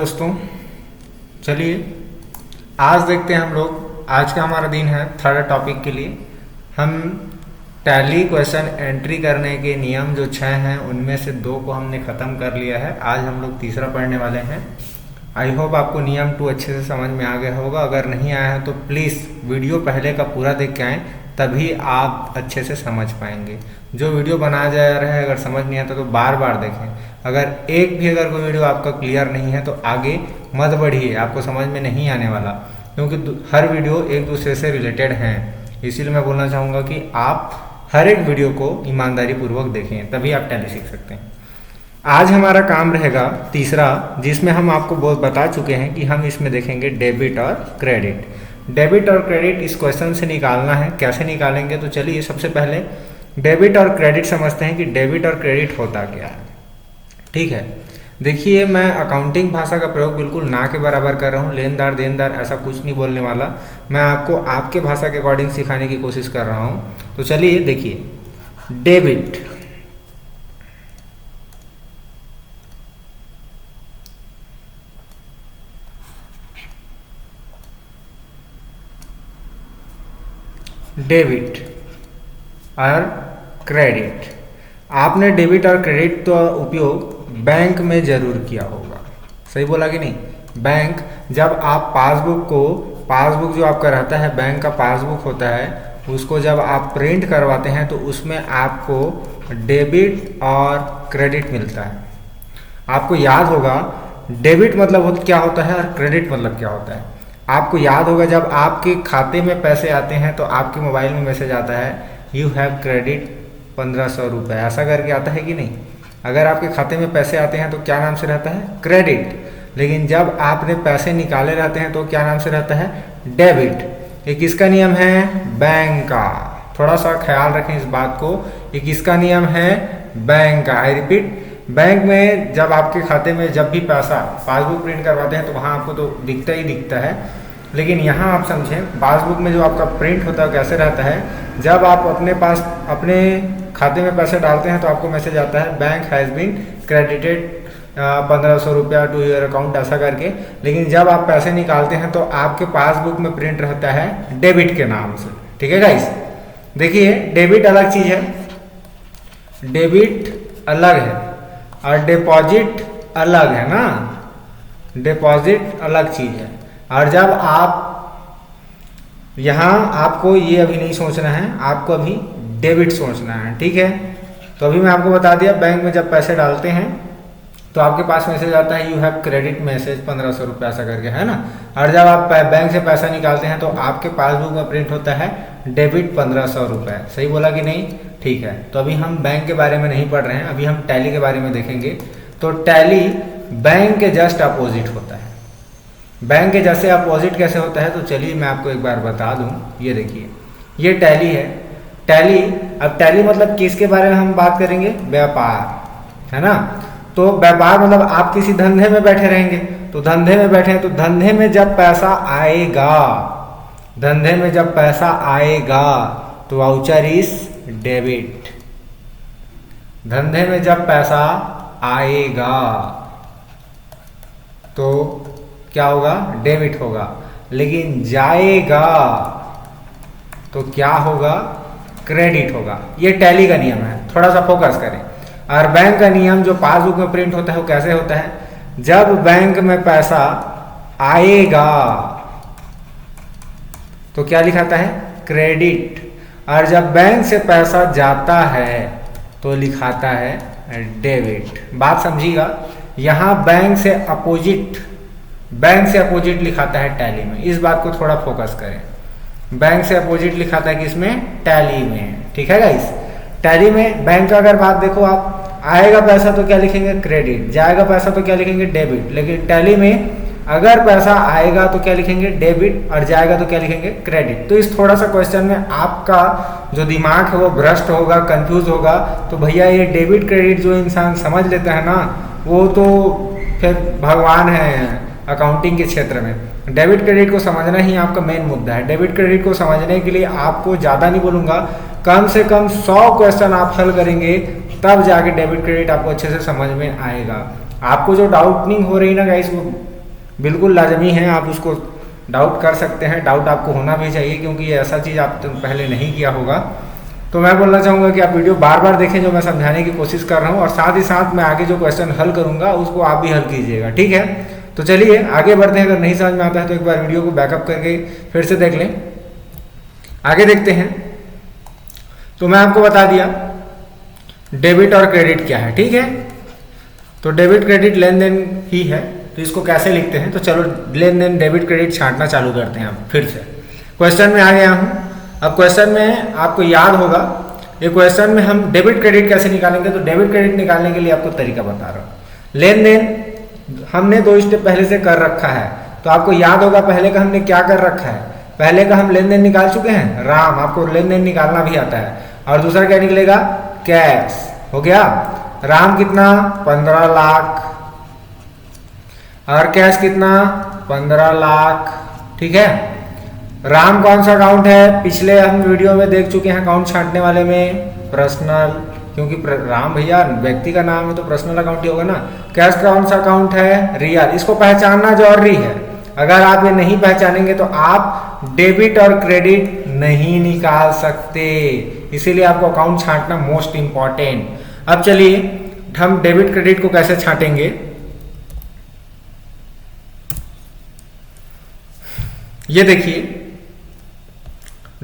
दोस्तों, चलिए आज देखते हैं हम लोग। आज का हमारा दिन है थर्ड टॉपिक के लिए। हम टैली क्वेश्चन एंट्री करने के नियम जो 6 हैं उनमें से 2 को हमने ख़त्म कर लिया है। आज हम लोग तीसरा पढ़ने वाले हैं। आई होप आपको नियम 2 अच्छे से समझ में आ गया होगा। अगर नहीं आया है तो प्लीज़ वीडियो पहले का पूरा देख के आएँ, तभी आप अच्छे से समझ पाएंगे। जो वीडियो बनाया जा रहा है अगर समझ नहीं आता तो बार बार देखें। अगर कोई वीडियो आपका क्लियर नहीं है तो आगे मत बढ़िए, आपको समझ में नहीं आने वाला, क्योंकि हर वीडियो एक दूसरे से रिलेटेड हैं। इसीलिए मैं बोलना चाहूँगा कि आप हर एक वीडियो को ईमानदारी पूर्वक देखें, तभी आप टैली सीख सकते हैं। आज हमारा काम रहेगा तीसरा, जिसमें हम आपको बहुत बता चुके हैं कि हम इसमें देखेंगे डेबिट और क्रेडिट। डेबिट और क्रेडिट इस क्वेश्चन से निकालना है। कैसे निकालेंगे, तो चलिए सबसे पहले डेबिट और क्रेडिट समझते हैं कि डेबिट और क्रेडिट होता क्या है। ठीक है, देखिए मैं अकाउंटिंग भाषा का प्रयोग बिल्कुल ना के बराबर कर रहा हूँ। लेनदार देनदार ऐसा कुछ नहीं बोलने वाला, मैं आपको आपके भाषा के अकॉर्डिंग सिखाने की कोशिश कर रहा हूँ। तो चलिए देखिए, डेबिट डेबिट और क्रेडिट। आपने डेबिट और क्रेडिट तो उपयोग बैंक में जरूर किया होगा, सही बोला कि नहीं। बैंक, जब आप पासबुक जो आपका रहता है, बैंक का पासबुक होता है, उसको जब आप प्रिंट करवाते हैं तो उसमें आपको डेबिट और क्रेडिट मिलता है। आपको याद होगा डेबिट मतलब क्या होता है और क्रेडिट मतलब क्या होता है। आपको याद होगा जब आपके खाते में पैसे आते हैं तो आपके मोबाइल में मैसेज आता है यू हैव क्रेडिट 1500 रुपये, ऐसा करके आता है कि नहीं। अगर आपके खाते में पैसे आते हैं तो क्या नाम से रहता है, क्रेडिट। लेकिन जब आपने पैसे निकाले रहते हैं तो क्या नाम से रहता है, डेबिट। ये किसका नियम है, बैंक का। थोड़ा सा ख्याल रखें इस बात को, ये किसका नियम है, बैंक का। आई रिपीट, बैंक में जब आपके खाते में जब भी पैसा पासबुक प्रिंट करवाते हैं तो वहाँ आपको तो दिखता ही दिखता है। लेकिन यहाँ आप समझें, पासबुक में जो आपका प्रिंट होता है कैसे रहता है, जब आप अपने खाते में पैसे डालते हैं तो आपको मैसेज आता है बैंक हैज़ बीन क्रेडिटेड 1500 रुपया टू योर अकाउंट, ऐसा करके। लेकिन जब आप पैसे निकालते हैं तो आपके पासबुक में प्रिंट रहता है डेबिट के नाम से। ठीक है गाइस, देखिए डेबिट अलग चीज़ है, डेबिट अलग है और डिपॉजिट अलग है ना। डिपॉजिट अलग चीज़ है। और जब आप यहाँ, आपको ये अभी नहीं सोचना है, आपको अभी डेबिट सोचना है। ठीक है, तो अभी मैं आपको बता दिया, बैंक में जब पैसे डालते हैं तो आपके पास मैसेज आता है यू हैव क्रेडिट मैसेज 1500 रुपये, ऐसा करके, है ना। और जब आप बैंक से पैसा निकालते हैं तो आपके पासबुक में प्रिंट होता है डेबिट 1500 रुपये। सही बोला कि नहीं, ठीक है। तो अभी हम बैंक के बारे में नहीं पढ़ रहे हैं, अभी हम टैली के बारे में देखेंगे। तो टैली बैंक के जस्ट अपोजिट होता है। बैंक के जैसे अपोजिट कैसे होता है, तो चलिए मैं आपको एक बार बता दूं। ये देखिए, ये टैली है। टैली, अब टैली मतलब किसके बारे में हम बात करेंगे, व्यापार, है ना। तो व्यापार मतलब आप किसी धंधे में बैठे रहेंगे, तो धंधे में बैठे हैं तो धंधे में जब पैसा आएगा, धंधे में जब पैसा आएगा तो वाउचर इज डेबिट। धंधे में जब पैसा आएगा तो क्या होगा, डेबिट होगा। लेकिन जाएगा तो क्या होगा, क्रेडिट होगा। ये टैली का नियम है, थोड़ा सा फोकस करें। और बैंक का नियम जो पासबुक में प्रिंट होता है वो कैसे होता है, जब बैंक में पैसा आएगा तो क्या लिखाता है, क्रेडिट। और जब बैंक से पैसा जाता है तो लिखाता है डेबिट। बात समझिएगा, यहाँ बैंक से अपोजिट लिखाता है टैली में। इस बात को थोड़ा फोकस करें। बैंक से अपोजिट लिखाता है किसमें, टैली में। ठीक है गाइस, टैली में बैंक का अगर बात देखो आप, आएगा पैसा तो क्या लिखेंगे, क्रेडिट। जाएगा पैसा तो क्या लिखेंगे, डेबिट। लेकिन टैली में अगर पैसा आएगा तो क्या लिखेंगे, डेबिट, और जाएगा तो क्या लिखेंगे, क्रेडिट। तो इस थोड़ा सा क्वेश्चन में आपका जो दिमाग है वो भ्रष्ट होगा, कंफ्यूज होगा। तो भैया ये डेबिट क्रेडिट जो इंसान समझ लेता है ना, वो तो फिर भगवान है अकाउंटिंग के क्षेत्र में। डेबिट क्रेडिट को समझना ही आपका मेन मुद्दा है। डेबिट क्रेडिट को समझने के लिए आपको ज़्यादा नहीं बोलूँगा, कम से कम 100 क्वेश्चन आप हल करेंगे तब जाके डेबिट क्रेडिट आपको अच्छे से समझ में आएगा। आपको जो डाउटनिंग हो रही ना गाइस, वो बिल्कुल लाजमी है, आप उसको डाउट कर सकते हैं, डाउट आपको होना भी चाहिए क्योंकि ये ऐसा चीज़ आप पहले नहीं किया होगा। तो मैं बोलना चाहूँगा कि आप वीडियो बार बार देखें जो मैं समझाने की कोशिश कर रहा हूँ, और साथ ही साथ मैं आगे जो क्वेश्चन हल करूँगा उसको आप भी हल कीजिएगा, ठीक है। तो चलिए आगे बढ़ते हैं। अगर नहीं समझ में आता है तो एक बार वीडियो को बैकअप करके फिर से देख लें। आगे देखते हैं। तो मैं आपको बता दिया डेबिट और क्रेडिट क्या है, ठीक है। तो डेबिट क्रेडिट लेन देन ही है, तो इसको कैसे लिखते हैं। तो चलो लेन देन डेबिट क्रेडिट छांटना चालू करते हैं। अब फिर से क्वेश्चन में आ गया हूँ। अब क्वेश्चन में आपको याद होगा, ये क्वेश्चन में हम डेबिट क्रेडिट कैसे निकालेंगे। तो डेबिट क्रेडिट निकालने के लिए आपको तरीका बता रहा हूँ। लेन देन हमने 2 स्टेप पहले से कर रखा है, तो आपको याद होगा पहले का हमने क्या कर रखा है। पहले का हम लेन देन निकाल चुके हैं, राम, आपको लेन देन निकालना भी आता है। और दूसरा क्या निकलेगा, कैश, हो गया। राम कितना 15 लाख और कैश कितना 15 लाख, ठीक है। राम कौन सा अकाउंट है, पिछले हम वीडियो में देख चुके हैं अकाउंट छांटने वाले में, पर्सनल, क्योंकि राम भैया व्यक्ति का नाम है तो पर्सनल अकाउंट ही होगा ना। कैश कौन सा अकाउंट है, रियल। इसको पहचानना जरूरी है, अगर आप ये नहीं पहचानेंगे तो आप डेबिट और क्रेडिट नहीं निकाल सकते, इसीलिए आपको अकाउंट छांटना मोस्ट इंपॉर्टेंट। अब चलिए हम डेबिट क्रेडिट को कैसे छांटेंगे। ये देखिए,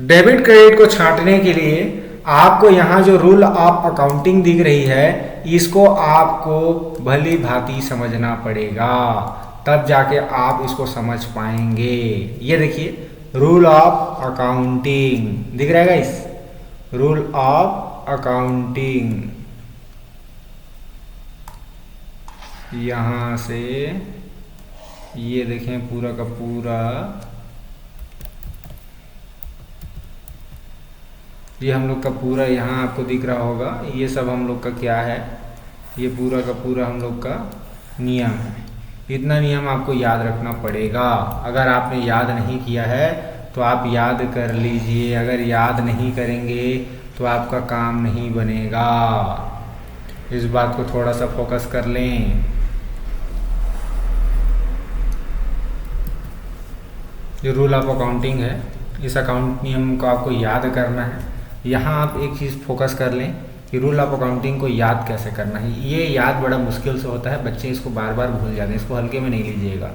डेबिट क्रेडिट को छांटने के लिए आपको यहां जो रूल ऑफ अकाउंटिंग दिख रही है, इसको आपको भली भांति समझना पड़ेगा, तब जाके आप इसको समझ पाएंगे। ये देखिए रूल ऑफ अकाउंटिंग दिख रहा है गाइस, रूल ऑफ अकाउंटिंग। यहां से ये देखें पूरा का पूरा, ये हम लोग का पूरा यहाँ आपको दिख रहा होगा। ये सब हम लोग का क्या है, ये पूरा का पूरा हम लोग का नियम है। इतना नियम आपको याद रखना पड़ेगा। अगर आपने याद नहीं किया है तो आप याद कर लीजिए, अगर याद नहीं करेंगे तो आपका काम नहीं बनेगा। इस बात को थोड़ा सा फोकस कर लें। जो रूल ऑफ अकाउंटिंग है, इस अकाउंट नियम को आपको याद करना है। यहाँ आप एक चीज़ फोकस कर लें कि रूल ऑफ अकाउंटिंग को याद कैसे करना है। ये याद बड़ा मुश्किल से होता है, बच्चे इसको बार बार भूल जाते हैं, इसको हल्के में नहीं लीजिएगा।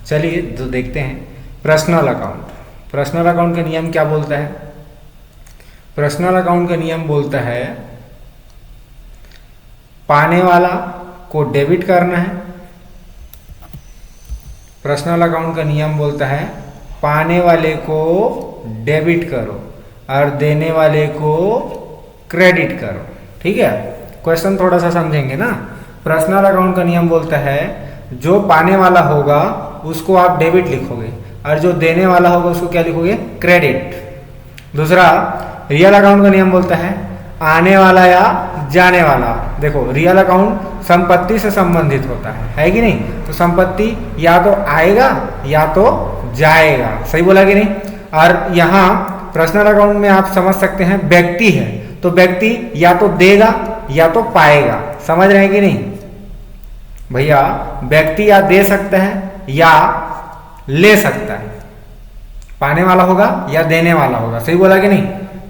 चलिए तो देखते हैं पर्सनल अकाउंट। पर्सनल अकाउंट का नियम क्या बोलता है। पर्सनल अकाउंट का नियम बोलता है पाने वाला को डेबिट करना है। पर्सनल अकाउंट का नियम बोलता है पाने वाले को डेबिट करो और देने वाले को क्रेडिट करो, ठीक है। क्वेश्चन थोड़ा सा समझेंगे ना। पर्सनल अकाउंट का नियम बोलता है जो पाने वाला होगा उसको आप डेबिट लिखोगे और जो देने वाला होगा उसको क्या लिखोगे, क्रेडिट। दूसरा रियल अकाउंट का नियम बोलता है आने वाला या जाने वाला। देखो रियल अकाउंट संपत्ति से संबंधित होता है कि नहीं। तो संपत्ति या तो आएगा या तो जाएगा, सही बोला कि नहीं। और यहाँ पर्सनल अकाउंट में आप समझ सकते हैं व्यक्ति है, तो व्यक्ति या तो देगा या तो पाएगा, समझ रहे हैं कि नहीं भैया। व्यक्ति या दे सकता है या ले सकता है, पाने वाला होगा या देने वाला होगा, सही बोला कि नहीं।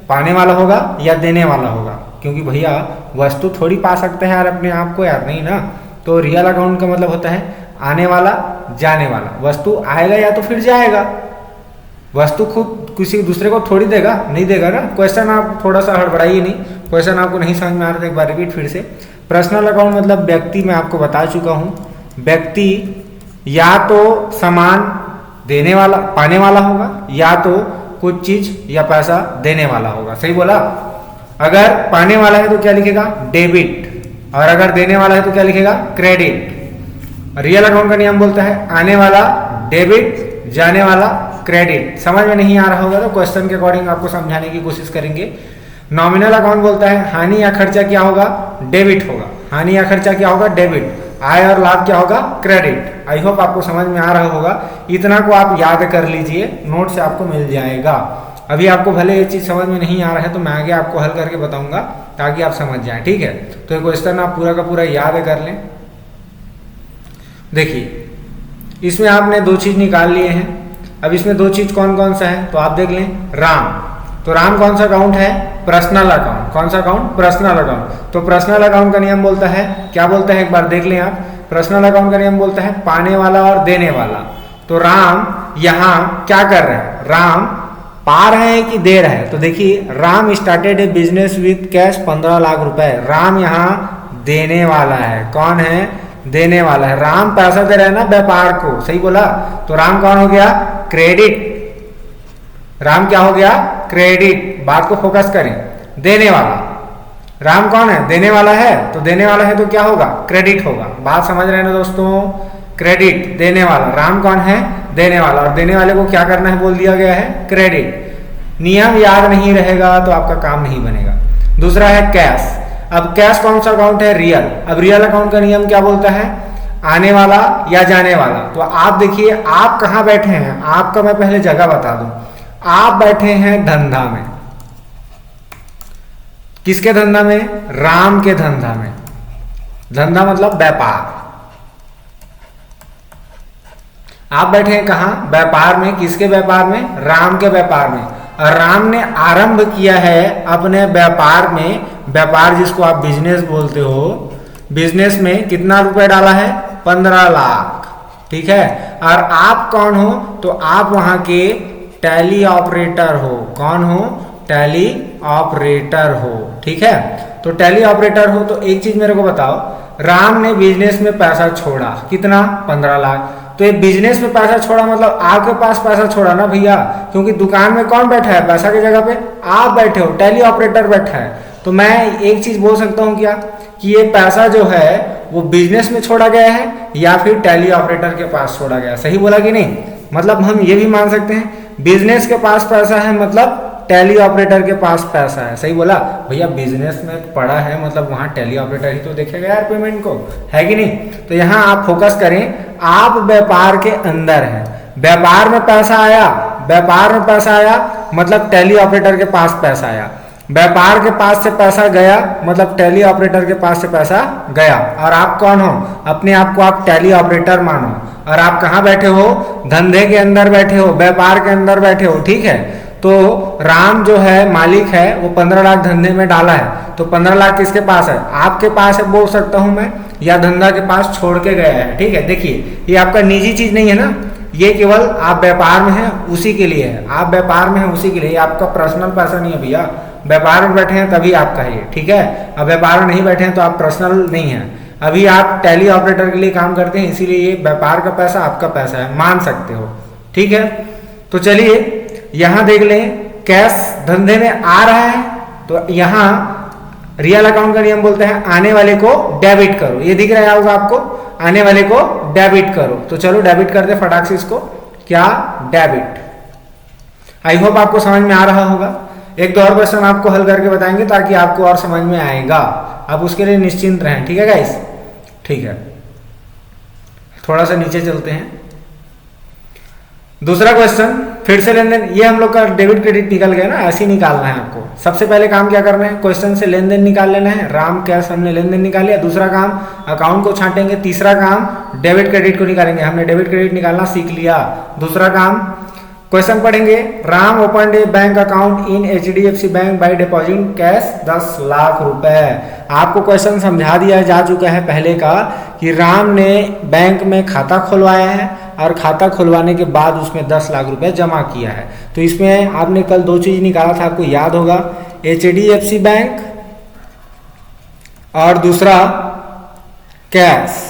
पाने वाला होगा या देने वाला होगा, क्योंकि भैया वस्तु थोड़ी पा सकते हैं यार अपने आप को, यार नहीं ना। तो रियल अकाउंट का मतलब होता है आने वाला जाने वाला। वस्तु आएगा या तो फिर जाएगा, वस्तु खुद किसी दूसरे को थोड़ी देगा, नहीं देगा ना। क्वेश्चन आप थोड़ा सा हड़बड़ाइए नहीं, क्वेश्चन आपको नहीं समझ में आ रहा था एक बार रिपीट फिर से। पर्सनल अकाउंट मतलब व्यक्ति, मैं आपको बता चुका हूँ, व्यक्ति या तो सामान देने वाला पाने वाला होगा या तो कुछ चीज या पैसा देने वाला होगा, सही बोला। अगर पाने वाला है तो क्या लिखेगा, डेबिट, और अगर देने वाला है तो क्या लिखेगा, क्रेडिट। रियल अकाउंट का नियम बोलता है आने वाला डेबिट, जाने वाला क्रेडिट। समझ में नहीं आ रहा होगा तो क्वेश्चन के अकॉर्डिंग आपको समझाने की कोशिश करेंगे। नॉमिनल अकाउंट बोलता है हानि या खर्चा क्या होगा, डेबिट होगा। हानि या खर्चा क्या होगा, डेबिट। आय और लाभ क्या होगा, क्रेडिट। आई होप आपको समझ में आ रहा होगा। इतना को आप याद कर लीजिए, नोट से आपको मिल जाएगा। अभी आपको भले ये चीज़ समझ में नहीं आ रहा है तो मैं आगे आपको हल करके बताऊंगा ताकि आप समझ जाएं, ठीक है। तो ये क्वेश्चन आप पूरा का पूरा याद कर लें। देखिए इसमें आपने दो चीज निकाल लिए हैं। अब इसमें दो चीज कौन कौन सा है तो आप देख लें। राम, तो राम कौन सा अकाउंट है? Personal account. कौन सा अकाउंट? Personal account. तो पर्सनल अकाउंट का नियम बोलता है, क्या बोलता है एक बार देख लें आप। पर्सनल अकाउंट का नियम बोलता है पाने वाला और देने वाला। तो राम यहाँ क्या कर रहे हैं? राम पा रहे हैं कि दे रहे हैं? तो देखिए, Ram started A business with cash 15 lakh रुपए। राम यहाँ देने वाला है। कौन है? देने वाला है। राम पैसा दे रहे हैं ना व्यापार को, सही बोला। तो राम कौन हो गया? क्रेडिट। राम क्या हो गया? क्रेडिट। बात को फोकस करें। देने वाला, राम कौन है? देने वाला है। तो देने वाला है तो क्या होगा? क्रेडिट होगा। बात समझ रहे हैं ना दोस्तों? क्रेडिट, देने वाला। राम कौन है? देने वाला। और देने वाले को क्या करना है बोल दिया गया है? क्रेडिट। नियम याद नहीं रहेगा तो आपका काम नहीं बनेगा। दूसरा है कैश। अब कैश कौन सा अकाउंट है? रियल। अब रियल अकाउंट का नियम क्या बोलता है? आने वाला या जाने वाला। तो आप देखिए, आप कहाँ बैठे हैं? आपका मैं पहले जगह बता दूं। आप बैठे हैं धंधा में। किसके धंधा में? राम के धंधा में। धंधा मतलब व्यापार। आप बैठे हैं कहां? व्यापार में। किसके व्यापार में? राम के व्यापार में। और राम ने आरंभ किया है अपने व्यापार में, व्यापार जिसको आप बिजनेस बोलते हो, बिजनेस में कितना रुपए डाला है? 15 लाख। ठीक है। और आप कौन हो? तो आप वहां के टैली ऑपरेटर हो। कौन हो? टैली ऑपरेटर हो। ठीक है। तो टैली ऑपरेटर हो। तो एक चीज मेरे को बताओ, राम ने बिजनेस में पैसा छोड़ा, कितना? 15 लाख। तो ये बिजनेस में पैसा छोड़ा मतलब आपके पास पैसा छोड़ा ना भैया, क्योंकि दुकान में कौन बैठा है? पैसा की जगह पे आप बैठे हो, टैली ऑपरेटर बैठा है। तो मैं एक चीज बोल सकता हूं क्या, कि ये पैसा जो है वो बिजनेस में छोड़ा गया है या फिर टैली ऑपरेटर के पास छोड़ा गया। सही बोला कि नहीं? मतलब हम ये भी मान सकते हैं बिजनेस के पास पैसा है मतलब टैली ऑपरेटर के पास पैसा है। सही बोला भैया, बिजनेस में पड़ा है मतलब वहां टैली ऑपरेटर ही तो देखेगा यार पेमेंट को, है कि नहीं? तो यहाँ आप फोकस करें, आप व्यापार के अंदर हैं। व्यापार में पैसा आया, व्यापार में पैसा आया मतलब टैली ऑपरेटर के पास पैसा आया। व्यापार के पास से पैसा गया मतलब टैली ऑपरेटर के पास से पैसा गया। और आप कौन हो? अपने आप को आप टैली ऑपरेटर मानो। और आप कहाँ बैठे हो? धंधे के अंदर बैठे हो, व्यापार के अंदर बैठे हो। ठीक है। तो राम जो है मालिक है, वो 15 लाख धंधे में डाला है। तो 15 लाख किसके पास है? आपके पास है बोल सकता हूं मैं, या धंधा के पास छोड़ के गया है। ठीक है। देखिए, ये आपका निजी चीज नहीं है ना, ये केवल आप व्यापार में हैं उसी के लिए है। आप व्यापार में हैं उसी के लिए, आपका पर्सनल पैसा नहीं है भैया। व्यापार में बैठे हैं तभी आपका है। ठीक है। अब व्यापार में नहीं बैठे हैं तो आप पर्सनल नहीं है। अभी आप टैली ऑपरेटर के लिए काम करते हैं, इसीलिए ये व्यापार का पैसा आपका पैसा है, मान सकते हो। ठीक है। तो चलिए यहां देख लें, कैश धंधे में आ रहा है तो यहां रियल अकाउंट का नियम बोलते हैं आने वाले को डेबिट करो। ये दिख रहा होगा आपको, आने वाले को डेबिट करो। तो चलो डेबिट करते फटाक से इसको। क्या? डेबिट। आई होप आपको समझ में आ रहा होगा। एक दो और क्वेश्चन आपको हल करके बताएंगे ताकि आपको और समझ में आएगा। आप उसके लिए निश्चिंत रहें। ठीक है गाइस? ठीक है। थोड़ा सा नीचे चलते हैं। दूसरा क्वेश्चन, फिर से लेन देन। ये हम लोग का डेबिट क्रेडिट निकल गया ना, ऐसे ही निकालना है आपको। सबसे पहले काम क्या करना है? क्वेश्चन से लेन देन निकाल लेना है। राम कैश हमने लेन देन निकाल लिया। दूसरा काम अकाउंट को छांटेंगे। तीसरा काम डेबिट क्रेडिट को निकालेंगे। हमने डेबिट क्रेडिट निकालना सीख लिया। दूसरा काम क्वेश्चन पढ़ेंगे, Ram open A bank account in HDFC bank by depositing cash 10 lakh रुपए। आपको क्वेश्चन समझा दिया जा चुका है पहले का कि राम ने बैंक में खाता खुलवाया है और खाता खुलवाने के बाद उसमें 10 लाख रुपए जमा किया है। तो इसमें आपने कल दो चीज निकाला था, आपको याद होगा, HDFC बैंक और दूसरा कैश।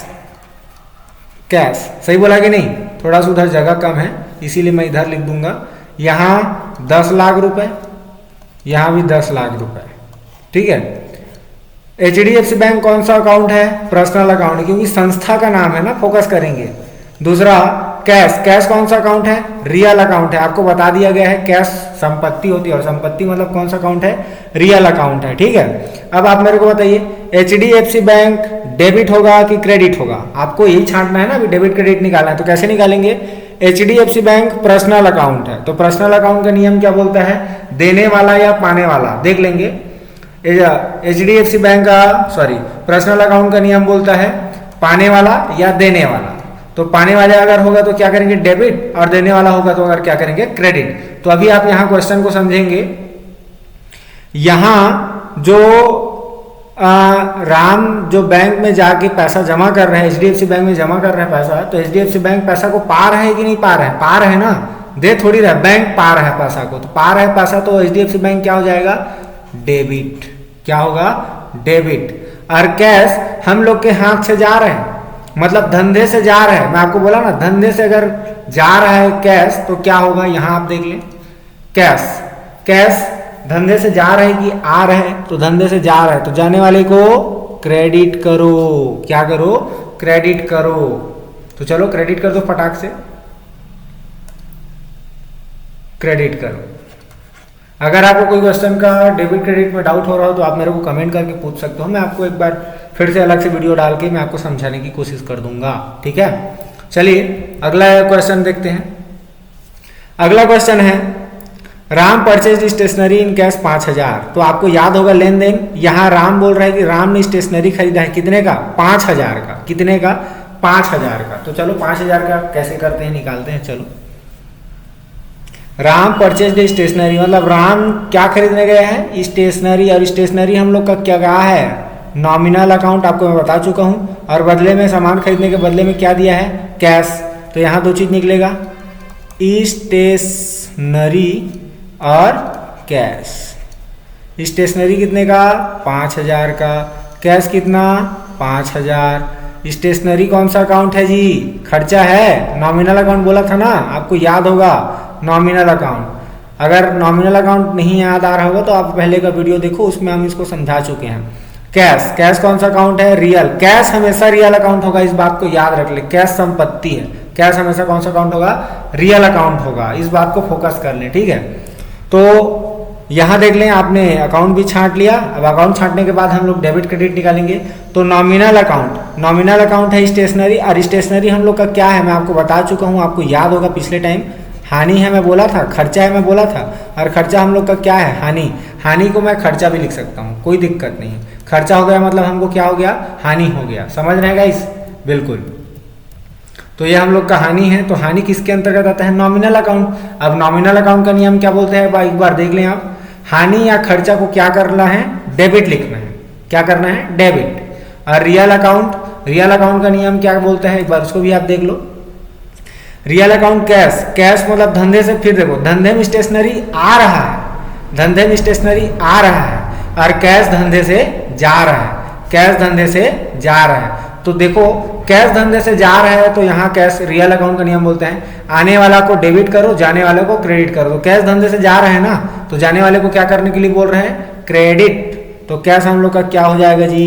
कैश सही बोला कि नहीं? थोड़ा सा उधर जगह कम है इसीलिए मैं इधर लिख दूंगा। यहाँ 10 लाख रुपए, यहाँ भी 10 लाख रुपए। ठीक है। HDFC बैंक कौन सा अकाउंट है? पर्सनल अकाउंट, क्योंकि संस्था का नाम है ना, फोकस करेंगे। दूसरा कैश, कैश कौन सा अकाउंट है? रियल अकाउंट है। आपको बता दिया गया है कैश संपत्ति होती है और संपत्ति मतलब कौन सा अकाउंट है? रियल अकाउंट है। ठीक है। अब आप मेरे को बताइए HDFC बैंक डेबिट होगा कि क्रेडिट होगा? आपको यही छांटना है ना, अभी डेबिट क्रेडिट निकालना है। तो कैसे निकालेंगे? HDFC बैंक पर्सनल अकाउंट है तो पर्सनल अकाउंट का नियम क्या बोलता है? देने वाला या पाने वाला। देख लेंगे। HDFC बैंक का पर्सनल अकाउंट का नियम बोलता है पाने वाला या देने वाला। तो पाने वाले अगर होगा तो क्या करेंगे डेबिट, और देने वाला होगा तो अगर क्या करेंगे क्रेडिट। तो अभी आप यहाँ क्वेश्चन को समझेंगे। यहाँ जो राम जो बैंक में जाके पैसा जमा कर रहे हैं, HDFC बैंक में जमा कर रहे हैं पैसा, तो HDFC बैंक पैसा को पा रहा है कि नहीं पा रहा है? पा रहा है ना, दे थोड़ी रहा, बैंक पा रहा है पैसा को, तो पा रहा है पैसा, तो HDFC बैंक क्या हो जाएगा डेबिट। क्या होगा डेबिट। और कैश हम लोग के हाथ से जा रहे हैं, मतलब धंधे से जा रहा है, मैं आपको बोला ना धंधे से अगर जा रहा है कैश तो क्या होगा, यहां आप देख लें कैश, कैश धंधे से जा रहे कि आ रहे हैं, तो धंधे से जा रहा है तो जाने वाले को क्रेडिट करो। क्या करो क्रेडिट करो। तो चलो क्रेडिट कर दो फटाक से, क्रेडिट करो। अगर आपको कोई क्वेश्चन का डेबिट क्रेडिट में डाउट हो रहा हो तो आप मेरे को कमेंट करके पूछ सकते हो, मैं आपको एक बार फिर से अलग से वीडियो डाल के मैं आपको समझाने की कोशिश कर दूंगा। ठीक है, चलिए अगला क्वेश्चन देखते हैं। अगला क्वेश्चन है Ram purchase stationery in cash 5000। तो आपको याद होगा लेन देन, यहाँ राम बोल रहा है कि राम ने स्टेशनरी खरीदा है कितने का 5000 का, कितने का 5000 का। तो चलो 5000 का कैसे करते हैं निकालते हैं। चलो राम परचेज स्टेशनरी मतलब राम क्या खरीदने गए हैं स्टेशनरी, और स्टेशनरी हम लोग का क्या कहा है नॉमिनल अकाउंट, आपको मैं बता चुका हूं, और बदले में सामान खरीदने के बदले में क्या दिया है कैश। तो यहाँ दो चीज निकलेगा स्टेशनरी और कैश। स्टेशनरी कितने का 5000 का, कैश कितना 5000। स्टेशनरी कौन सा अकाउंट है जी, खर्चा है, नॉमिनल अकाउंट बोला था ना, आपको याद होगा नॉमिनल अकाउंट। अगर नॉमिनल अकाउंट नहीं याद आ रहा होगा तो आप पहले का वीडियो देखो, उसमें हम इसको समझा चुके हैं। कैश, कैश कौन सा अकाउंट है रियल, कैश हमेशा रियल अकाउंट होगा, इस बात को याद रख ले, कैश संपत्ति है, कैश हमेशा कौन सा अकाउंट होगा रियल अकाउंट होगा, इस बात को फोकस कर लें। ठीक है, तो यहाँ देख लें आपने अकाउंट भी छांट लिया। अब अकाउंट छांटने के बाद हम लोग डेबिट क्रेडिट निकालेंगे। तो नॉमिनल अकाउंट, नॉमिनल अकाउंट है स्टेशनरी, और स्टेशनरी हम लोग का क्या है मैं आपको बता चुका हूँ, आपको याद होगा पिछले टाइम हानि है मैं बोला था, खर्चा है मैं बोला था, और खर्चा हम लोग का क्या है हानि। हानि को मैं खर्चा भी लिख सकता हूँ, कोई दिक्कत नहीं है। खर्चा हो गया मतलब हमको क्या हो गया हानि हो गया, समझ रहे हैं गाइस बिल्कुल। तो ये हम लोग का हानि है, तो हानि किसके अंतर्गत आता है नॉमिनल अकाउंट। अब नॉमिनल अकाउंट का नियम क्या बोलते हैं एक बार देख लें आप, हानि या खर्चा को क्या करना है डेबिट लिखना है, क्या करना है डेबिट। और रियल अकाउंट, रियल अकाउंट का नियम क्या बोलते हैं एक बार उसको भी आप देख लो। रियल अकाउंट कैश, कैश मतलब धंधे से, फिर देखो धंधे में स्टेशनरी आ रहा है, धंधे में स्टेशनरी आ रहा है, और कैश धंधे से जा रहा है, कैश धंधे से जा रहा है। तो देखो कैश धंधे से जा रहा है तो यहाँ कैश रियल अकाउंट का नियम बोलते हैं आने वाला को डेबिट करो जाने वाले को क्रेडिट करो। तो कैश धंधे से जा रहे हैं ना, तो जाने वाले को क्या करने के लिए बोल रहे हैं क्रेडिट। तो कैश हम लोग का क्या हो जाएगा जी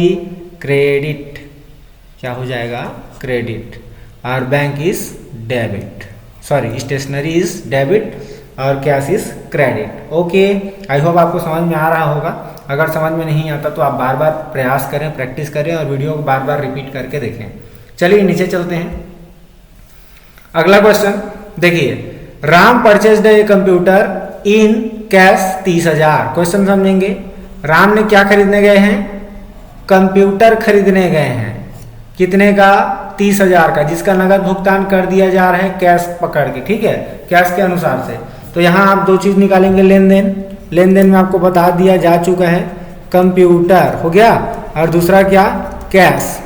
क्रेडिट, क्या हो जाएगा क्रेडिट, और bank is debit, sorry stationery is debit और cash is credit. Okay, I hope आपको समझ में आ रहा होगा। अगर समझ में नहीं आता तो आप बार बार प्रयास करें, प्रैक्टिस करें और वीडियो को बार बार रिपीट करके देखें। चलिए नीचे चलते हैं। अगला क्वेश्चन देखिए, Ram purchased a computer in cash 30,000। Question समझेंगे, राम ने क्या खरीदने गए हैं कंप्यूटर खरीदने गए हैं, कितने का 30,000 का, जिसका नगद भुगतान कर दिया जा रहा है कैश पकड़ के। ठीक है, कैश के अनुसार से। तो यहाँ आप दो चीज निकालेंगे, लेन देन, लेन देन में आपको बता दिया जा चुका है, कंप्यूटर हो गया और दूसरा क्या कैश।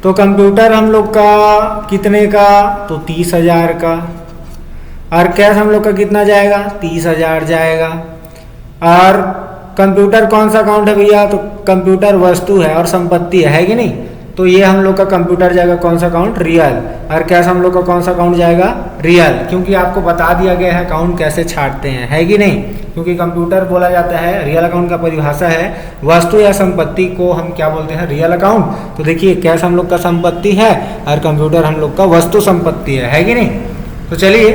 तो कंप्यूटर हम लोग का कितने का तो 30,000 का, और कैश हम लोग का कितना जाएगा 30,000 जाएगा। और कंप्यूटर कौन सा अकाउंट है भैया, तो कंप्यूटर वस्तु है और संपत्ति है कि नहीं, तो ये हम लोग का कंप्यूटर जाएगा कौन सा अकाउंट रियल, और कैश हम लोग का कौन सा अकाउंट जाएगा रियल, क्योंकि आपको बता दिया गया है अकाउंट कैसे छाटते हैं, है कि नहीं। क्योंकि कंप्यूटर बोला जाता है, रियल अकाउंट का परिभाषा है वस्तु या संपत्ति को हम क्या बोलते हैं रियल अकाउंट। तो देखिए कैश हम लोग का संपत्ति है और कंप्यूटर हम लोग का वस्तु संपत्ति है कि नहीं। तो चलिए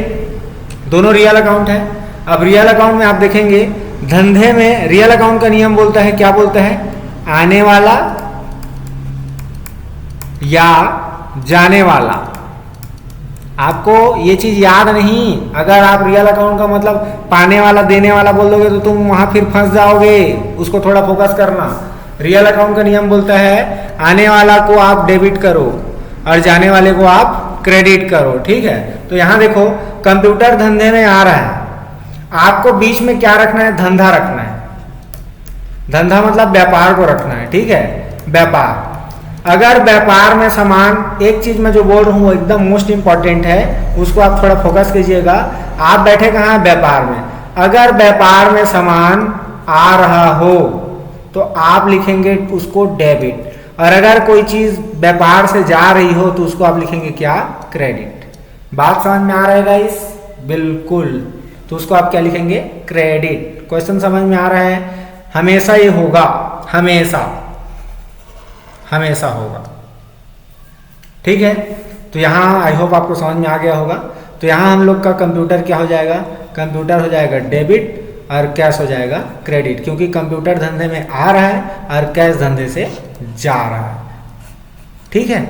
दोनों रियल अकाउंट है। अब रियल अकाउंट में आप देखेंगे धंधे में रियल अकाउंट का नियम बोलता है, क्या बोलता है आने वाला या जाने वाला। आपको ये चीज याद नहीं, अगर आप रियल अकाउंट का मतलब पाने वाला देने वाला बोल दोगे तो तुम वहां फिर फंस जाओगे, उसको थोड़ा फोकस करना। रियल अकाउंट का नियम बोलता है आने वाला को आप डेबिट करो और जाने वाले को आप क्रेडिट करो, ठीक है। तो यहाँ देखो कंप्यूटर धंधे में आ रहा है, आपको बीच में क्या रखना है, धंधा रखना है। धंधा मतलब व्यापार को रखना है, ठीक है, व्यापार। अगर व्यापार में सामान, एक चीज मैं जो बोल रहा हूँ वो एकदम मोस्ट इंपॉर्टेंट है, उसको आप थोड़ा फोकस कीजिएगा। आप बैठे कहाँ हैं, व्यापार में। अगर व्यापार में सामान आ रहा हो तो आप लिखेंगे उसको डेबिट, और अगर कोई चीज व्यापार से जा रही हो तो उसको आप लिखेंगे क्या, क्रेडिट। बात समझ में आ रहा है गाइस, बिल्कुल। तो उसको आप क्या लिखेंगे, क्रेडिट। क्वेश्चन समझ में आ रहा है, हमेशा ये होगा, हमेशा हमेशा होगा, ठीक है। तो यहाँ आई होप आपको समझ में आ गया होगा। तो यहाँ हम लोग का कंप्यूटर क्या हो जाएगा, कंप्यूटर हो जाएगा डेबिट और कैश हो जाएगा क्रेडिट, क्योंकि कंप्यूटर धंधे में आ रहा है और कैश धंधे से जा रहा है, ठीक है।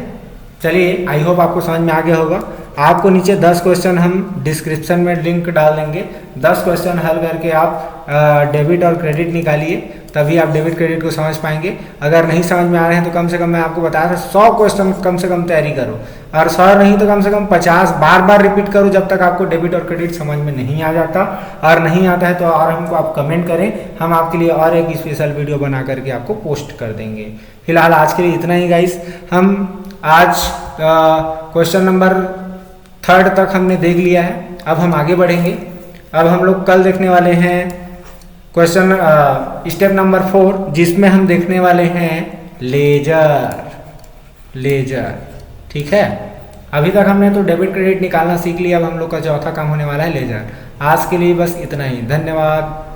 चलिए आई होप आपको समझ में आ गया होगा। आपको नीचे 10 क्वेश्चन हम डिस्क्रिप्शन में लिंक डाल देंगे, 10 क्वेश्चन हल करके आप डेबिट और क्रेडिट निकालिए, तभी आप डेबिट क्रेडिट को समझ पाएंगे। अगर नहीं समझ में आ रहे हैं तो कम से कम मैं आपको बताया था 100 क्वेश्चन कम से कम तैयारी करो, और 100 नहीं तो कम से कम 50 बार बार रिपीट करो, जब तक आपको डेबिट और क्रेडिट समझ में नहीं आ जाता। और नहीं आता है तो और हमको आप कमेंट करें, हम आपके लिए और एक स्पेशल वीडियो बना करके आपको पोस्ट कर देंगे। फिलहाल आज के लिए इतना ही गाइस। हम आज क्वेश्चन नंबर 3 तक हमने देख लिया है, अब हम आगे बढ़ेंगे। अब हम लोग कल देखने वाले हैं क्वेश्चन स्टेप नंबर 4, जिसमें हम देखने वाले हैं लेजर, ठीक है। अभी तक हमने तो डेबिट क्रेडिट निकालना सीख लिया, अब हम लोग का चौथा काम होने वाला है लेजर। आज के लिए बस इतना ही, धन्यवाद।